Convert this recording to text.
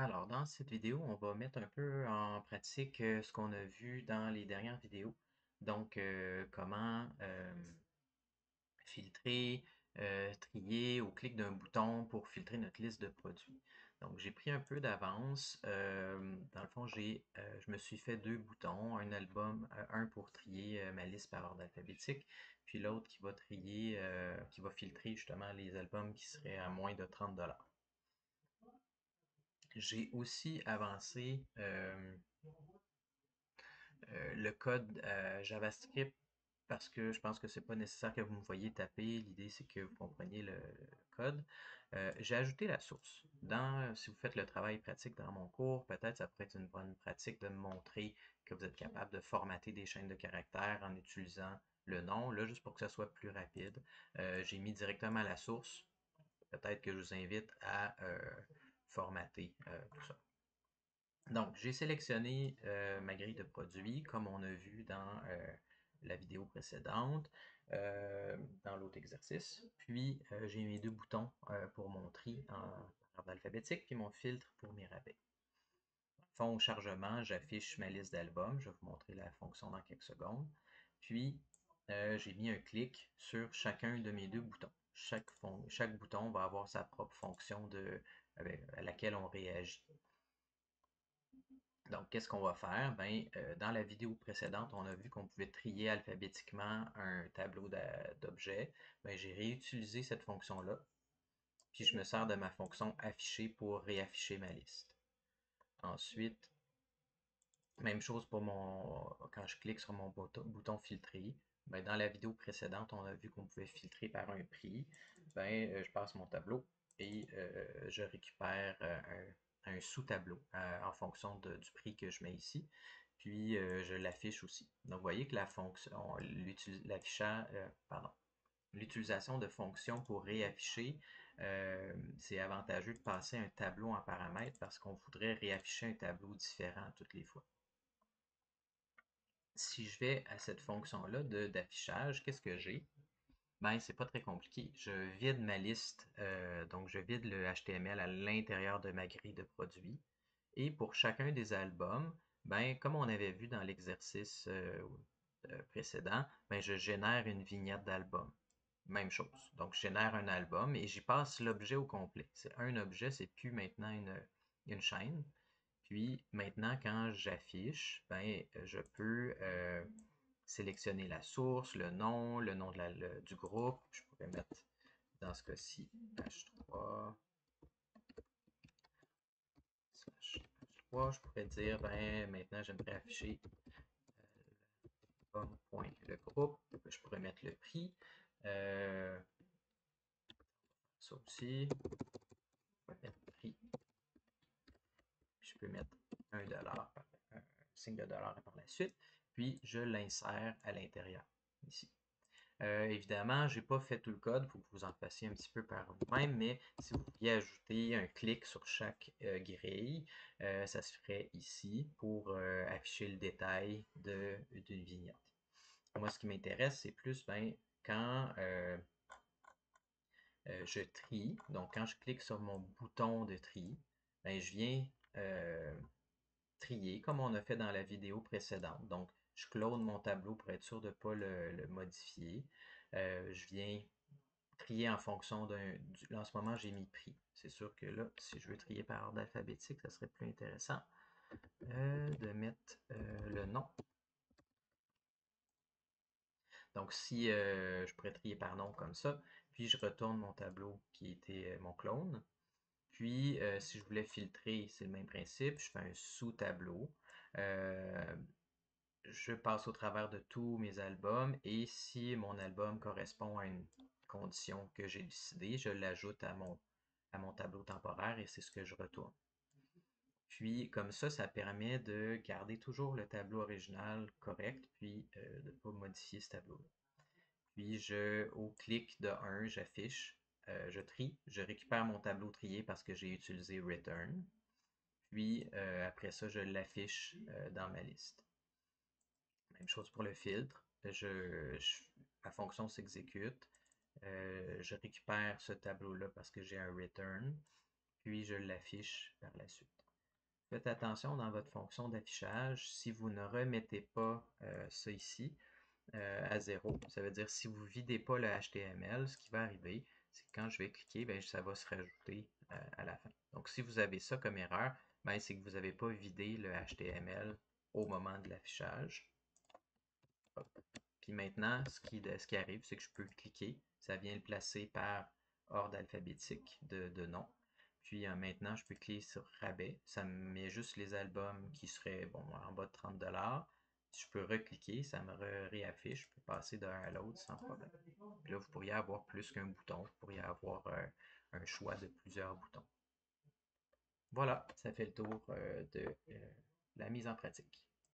Alors, dans cette vidéo, on va mettre un peu en pratique ce qu'on a vu dans les dernières vidéos. Donc, comment filtrer, trier au clic d'un bouton pour filtrer notre liste de produits. Donc, j'ai pris un peu d'avance. Dans le fond, je me suis fait deux boutons, un album, un pour trier ma liste par ordre alphabétique, puis l'autre qui va trier, qui va filtrer justement les albums qui seraient à moins de 30 $. J'ai aussi avancé le code JavaScript parce que je pense que c'est pas nécessaire que vous me voyez taper. L'idée, c'est que vous compreniez le code. J'ai ajouté la source. Si vous faites le travail pratique dans mon cours, peut-être ça pourrait être une bonne pratique de me montrer que vous êtes capable de formater des chaînes de caractères en utilisant le nom. Là, juste pour que ça soit plus rapide, j'ai mis directement la source. Peut-être que je vous invite à formater tout ça. Donc, j'ai sélectionné ma grille de produits comme on a vu dans la vidéo précédente, dans l'autre exercice. Puis, j'ai mes deux boutons pour mon tri en ordre alphabétique, puis mon filtre pour mes rabais. Fond au chargement, j'affiche ma liste d'albums. Je vais vous montrer la fonction dans quelques secondes. Puis, j'ai mis un clic sur chacun de mes deux boutons. Chaque bouton va avoir sa propre fonction à laquelle on réagit. Donc, qu'est-ce qu'on va faire? Ben, dans la vidéo précédente, on a vu qu'on pouvait trier alphabétiquement un tableau d'objets. Ben, j'ai réutilisé cette fonction-là, puis je me sers de ma fonction afficher pour réafficher ma liste. Ensuite, même chose pour quand je clique sur mon bouton filtrer. Ben, dans la vidéo précédente, on a vu qu'on pouvait filtrer par un prix. Ben, je passe mon tableau et je récupère un sous-tableau en fonction du prix que je mets ici. Puis je l'affiche aussi. Donc, vous voyez que la fonction, l'utilisation de fonctions pour réafficher, c'est avantageux de passer un tableau en paramètres parce qu'on voudrait réafficher un tableau différent toutes les fois. Si je vais à cette fonction-là d'affichage, qu'est-ce que j'ai? Ben, c'est pas très compliqué. Je vide ma liste, donc je vide le HTML à l'intérieur de ma grille de produits. Et pour chacun des albums, ben, comme on avait vu dans l'exercice précédent, ben, je génère une vignette d'album. Même chose. Donc, je génère un album et j'y passe l'objet au complet. C'est un objet, c'est plus maintenant une chaîne. Puis maintenant, quand j'affiche, ben, je peux sélectionner la source, le nom du groupe. Je pourrais mettre, dans ce cas-ci, H3, H3. Je pourrais dire, ben, maintenant, j'aimerais afficher le groupe. Je pourrais mettre le prix. Euh, Ça aussi. Je peux mettre prix. Je peux mettre $1, un signe de dollar par la suite. Puis, je l'insère à l'intérieur, ici. Évidemment, je n'ai pas fait tout le code, il faut que vous en fassiez un petit peu par vous-même, mais si vous pouviez ajouter un clic sur chaque grille, ça se ferait ici pour afficher le détail d'une vignette. Moi, ce qui m'intéresse, c'est plus quand je trie, donc quand je clique sur mon bouton de tri, ben, je viens trier comme on a fait dans la vidéo précédente. Donc, je clone mon tableau pour être sûr de ne pas le modifier. Je viens trier en fonction là, en ce moment, j'ai mis prix. C'est sûr que là, si je veux trier par ordre alphabétique, ça serait plus intéressant de mettre le nom. Donc, si je pourrais trier par nom comme ça, puis je retourne mon tableau qui était mon clone. Puis, si je voulais filtrer, c'est le même principe. Je fais un sous-tableau. Je passe au travers de tous mes albums et si mon album correspond à une condition que j'ai décidée, je l'ajoute à mon tableau temporaire et c'est ce que je retourne. Puis comme ça permet de garder toujours le tableau original correct, puis de ne pas modifier ce tableau-là. Puis au clic de 1, j'affiche, je trie, je récupère mon tableau trié parce que j'ai utilisé Return. Puis après ça, je l'affiche dans ma liste. Même chose pour le filtre. Ma fonction s'exécute. Je récupère ce tableau-là parce que j'ai un return. Puis je l'affiche par la suite. Faites attention dans votre fonction d'affichage, si vous ne remettez pas ça ici à zéro, ça veut dire si vous ne videz pas le HTML, ce qui va arriver, c'est que quand je vais cliquer, ben, ça va se rajouter à la fin. Donc si vous avez ça comme erreur, ben, c'est que vous n'avez pas vidé le HTML au moment de l'affichage. Puis maintenant, ce qui arrive, c'est que je peux cliquer. Ça vient le placer par ordre alphabétique de nom. Puis maintenant, je peux cliquer sur rabais. Ça me met juste les albums qui seraient bon, en bas de 30$. Je peux recliquer, ça me réaffiche. Je peux passer d'un à l'autre sans problème. Puis là, vous pourriez avoir plus qu'un bouton. Vous pourriez avoir un choix de plusieurs boutons. Voilà, ça fait le tour de la mise en pratique.